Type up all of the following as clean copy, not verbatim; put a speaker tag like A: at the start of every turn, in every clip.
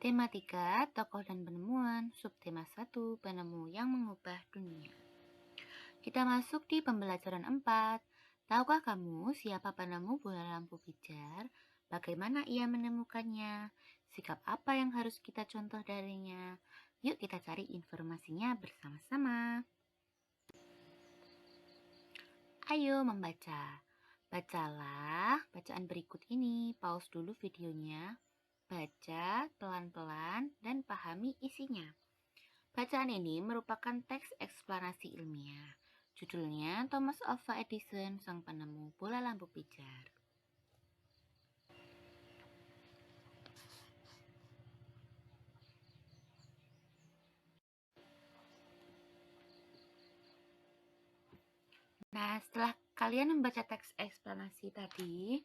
A: Tema 3, tokoh dan penemuan. Subtema 1, penemu yang mengubah dunia. Kita masuk di pembelajaran 4. Tahukah kamu siapa penemu bola lampu pijar? Bagaimana ia menemukannya? Sikap apa yang harus kita contoh darinya? Yuk kita cari informasinya bersama-sama. Ayo membaca. Bacalah bacaan berikut ini. Pause dulu videonya. Baca pelan-pelan dan pahami isinya. Bacaan ini merupakan teks eksplanasi ilmiah. Judulnya Thomas Alva Edison, sang penemu bola lampu pijar. Nah, setelah kalian membaca teks eksplanasi tadi,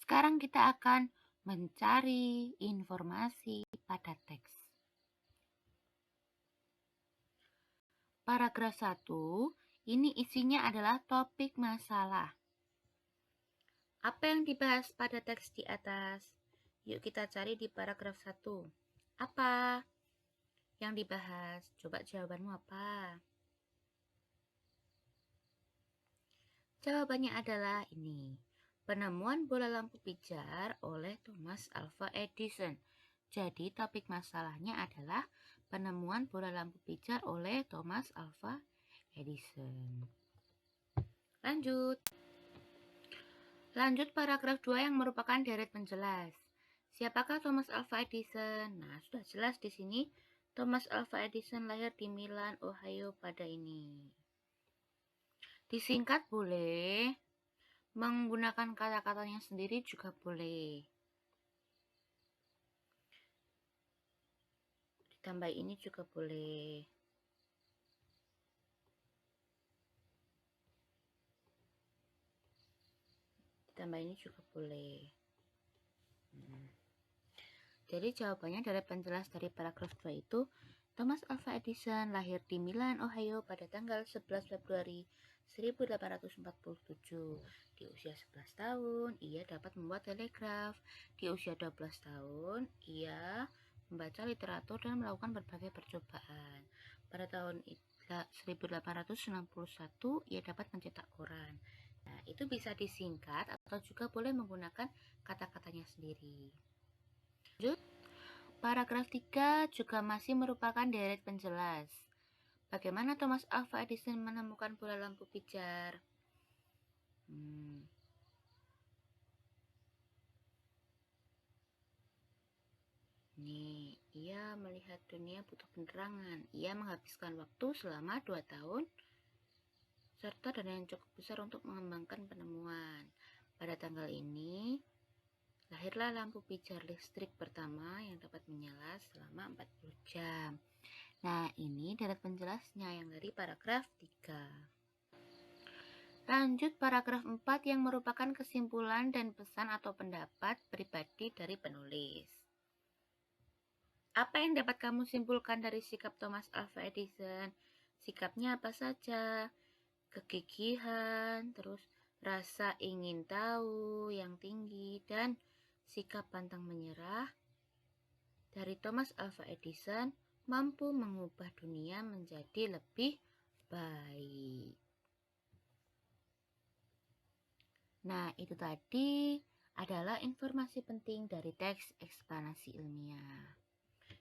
A: sekarang kita akan mencari informasi pada teks. Paragraf 1, ini isinya adalah topik masalah. Apa yang dibahas pada teks di atas? Yuk kita cari di paragraf 1. Apa yang dibahas? Coba jawabanmu apa? Jawabannya adalah ini. Penemuan bola lampu pijar oleh Thomas Alva Edison. Jadi topik masalahnya adalah penemuan bola lampu pijar oleh Thomas Alva Edison. Lanjut paragraf 2 yang merupakan deret penjelas. Siapakah Thomas Alva Edison? Nah, sudah jelas di sini. Thomas Alva Edison lahir di Milan, Ohio pada ini. Disingkat boleh, menggunakan kata-katanya sendiri juga boleh. Ditambah ini juga boleh. Ditambah ini juga boleh. Jadi jawabannya dari penjelas dari paragraf 2 itu, Thomas Alva Edison lahir di Milan, Ohio pada tanggal 11 Februari 1847. Di usia 11 tahun, ia dapat membuat telegraf. Di usia 12 tahun, ia membaca literatur dan melakukan berbagai percobaan. Pada tahun 1861, ia dapat mencetak koran. Nah, itu bisa disingkat atau juga boleh menggunakan kata-katanya sendiri. Lanjut, paragraf 3 juga masih merupakan deret penjelas. Bagaimana Thomas Alva Edison menemukan bola lampu pijar? Nih, ia melihat dunia butuh penerangan. Ia menghabiskan waktu selama 2 tahun serta dana yang cukup besar untuk mengembangkan penemuan. Pada tanggal ini, lahirlah lampu pijar listrik pertama yang dapat menyala selama 40 jam. Nah, ini deret penjelasnya yang dari paragraf 3. Lanjut paragraf 4 yang merupakan kesimpulan dan pesan atau pendapat pribadi dari penulis. Apa yang dapat kamu simpulkan dari sikap Thomas Alva Edison? Sikapnya apa saja? Kegigihan, terus rasa ingin tahu yang tinggi, dan sikap pantang menyerah dari Thomas Alva Edison mampu mengubah dunia menjadi lebih baik. Nah, itu tadi adalah informasi penting dari teks eksplanasi ilmiah.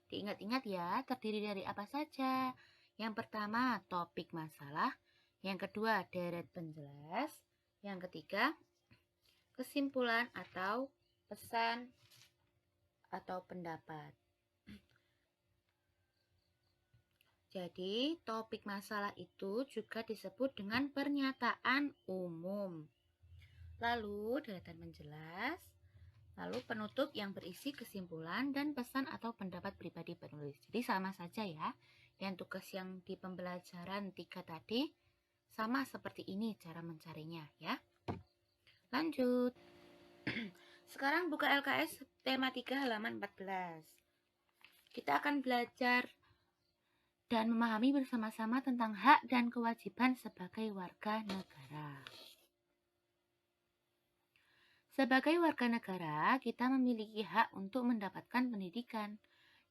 A: Diingat-ingat ya, terdiri dari apa saja? Yang pertama, topik masalah. Yang kedua, deret penjelas. Yang ketiga, kesimpulan atau pesan atau pendapat. Jadi, topik masalah itu juga disebut dengan pernyataan umum. Lalu, deretan menjelas. Lalu, penutup yang berisi kesimpulan dan pesan atau pendapat pribadi penulis. Jadi, sama saja ya. Dan tugas yang di pembelajaran 3 tadi sama seperti ini cara mencarinya ya. Lanjut. Sekarang buka LKS tema 3 halaman 14. Kita akan belajar dan memahami bersama-sama tentang hak dan kewajiban sebagai warga negara. Sebagai warga negara, kita memiliki hak untuk mendapatkan pendidikan.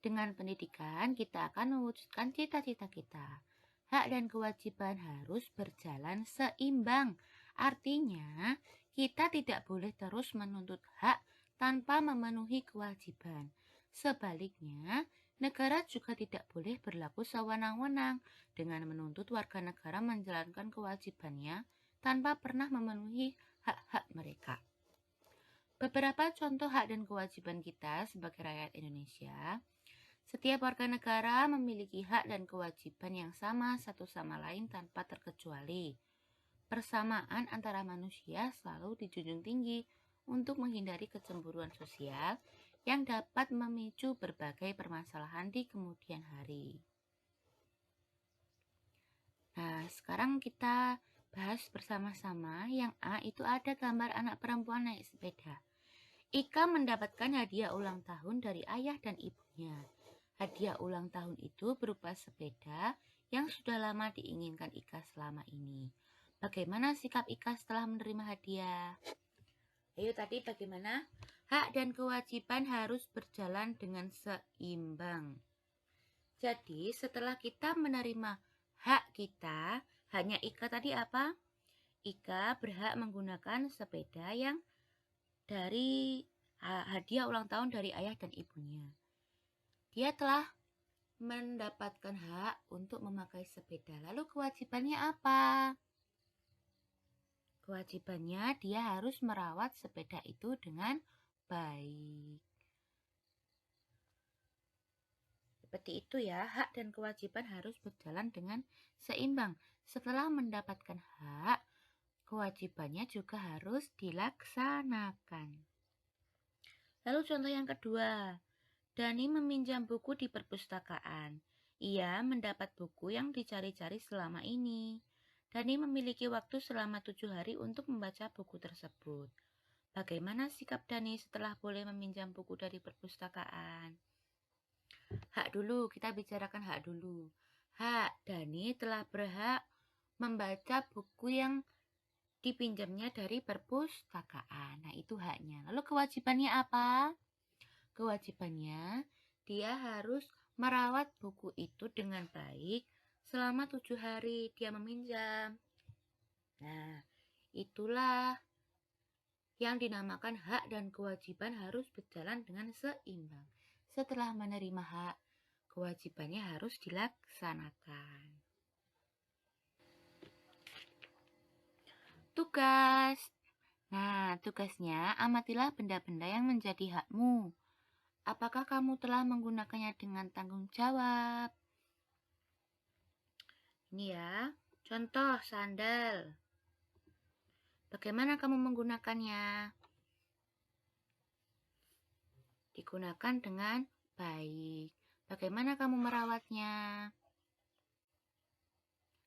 A: Dengan pendidikan, kita akan mewujudkan cita-cita kita. Hak dan kewajiban harus berjalan seimbang. Artinya, kita tidak boleh terus menuntut hak tanpa memenuhi kewajiban. Sebaliknya, negara juga tidak boleh berlaku sewenang-wenang dengan menuntut warga negara menjalankan kewajibannya tanpa pernah memenuhi hak-hak mereka. Beberapa contoh hak dan kewajiban kita sebagai rakyat Indonesia. Setiap warga negara memiliki hak dan kewajiban yang sama satu sama lain tanpa terkecuali. Persamaan antara manusia selalu dijunjung tinggi untuk menghindari kecemburuan sosial yang dapat memicu berbagai permasalahan di kemudian hari. Nah, sekarang kita bahas bersama-sama. Yang A itu ada gambar anak perempuan naik sepeda. Ika mendapatkan hadiah ulang tahun dari ayah dan ibunya. Hadiah ulang tahun itu berupa sepeda yang sudah lama diinginkan Ika selama ini. Bagaimana sikap Ika setelah menerima hadiah? Ayo tadi bagaimana? Hak dan kewajiban harus berjalan dengan seimbang. Jadi setelah kita menerima hak kita, hanya Ika tadi apa? Ika berhak menggunakan sepeda yang dari hadiah ulang tahun dari ayah dan ibunya. Dia telah mendapatkan hak untuk memakai sepeda. Lalu kewajibannya apa? Kewajibannya dia harus merawat sepeda itu dengan baik. Seperti itu ya, hak dan kewajiban harus berjalan dengan seimbang. Setelah mendapatkan hak, kewajibannya juga harus dilaksanakan. Lalu contoh yang kedua, Dani meminjam buku di perpustakaan. Ia mendapat buku yang dicari-cari selama ini. Dani memiliki waktu selama 7 hari untuk membaca buku tersebut. Bagaimana sikap Dani setelah boleh meminjam buku dari perpustakaan? Hak dulu, kita bicarakan hak dulu. Hak, Dani telah berhak membaca buku yang dipinjamnya dari perpustakaan. Nah, itu haknya. Lalu kewajibannya apa? Kewajibannya, dia harus merawat buku itu dengan baik selama 7 hari dia meminjam. Nah, itulah yang dinamakan hak dan kewajiban harus berjalan dengan seimbang. Setelah menerima hak, kewajibannya harus dilaksanakan. Tugas. Nah, tugasnya amatilah benda-benda yang menjadi hakmu. Apakah kamu telah menggunakannya dengan tanggung jawab? Ini ya, contoh sandal. Bagaimana kamu menggunakannya? Digunakan dengan baik. Bagaimana kamu merawatnya?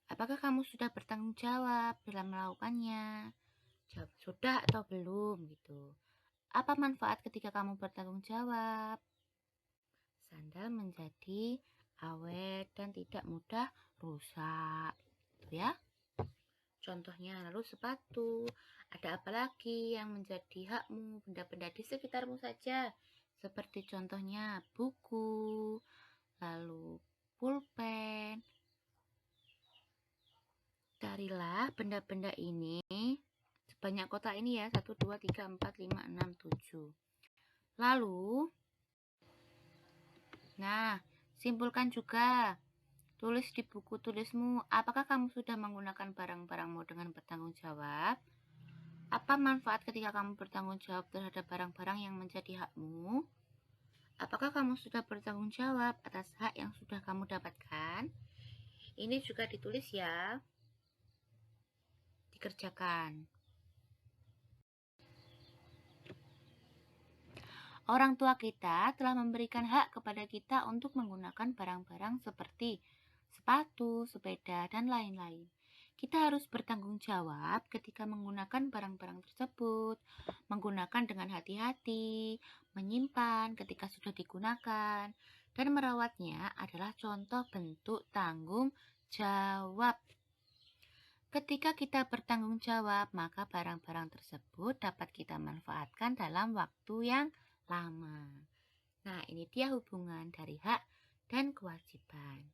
A: Apakah kamu sudah bertanggung jawab dalam melakukannya? Jawab sudah atau belum gitu. Apa manfaat ketika kamu bertanggung jawab? Sandal menjadi awet dan tidak mudah rusak. Gitu ya. Contohnya, lalu sepatu. Ada apa lagi yang menjadi hakmu? Benda-benda di sekitarmu saja. Seperti contohnya buku, lalu pulpen. Carilah benda-benda ini sebanyak kotak ini ya. 1, 2, 3, 4, 5, 6, 7. Lalu, nah, simpulkan juga. Tulis di buku tulismu, apakah kamu sudah menggunakan barang-barangmu dengan bertanggung jawab? Apa manfaat ketika kamu bertanggung jawab terhadap barang-barang yang menjadi hakmu? Apakah kamu sudah bertanggung jawab atas hak yang sudah kamu dapatkan? Ini juga ditulis ya. Dikerjakan. Orang tua kita telah memberikan hak kepada kita untuk menggunakan barang-barang seperti sepatu, sepeda, dan lain-lain. Kita harus bertanggung jawab ketika menggunakan barang-barang tersebut, menggunakan dengan hati-hati, menyimpan ketika sudah digunakan, dan merawatnya adalah contoh bentuk tanggung jawab. Ketika kita bertanggung jawab, maka barang-barang tersebut dapat kita manfaatkan dalam waktu yang lama. Nah, ini dia hubungan dari hak dan kewajiban.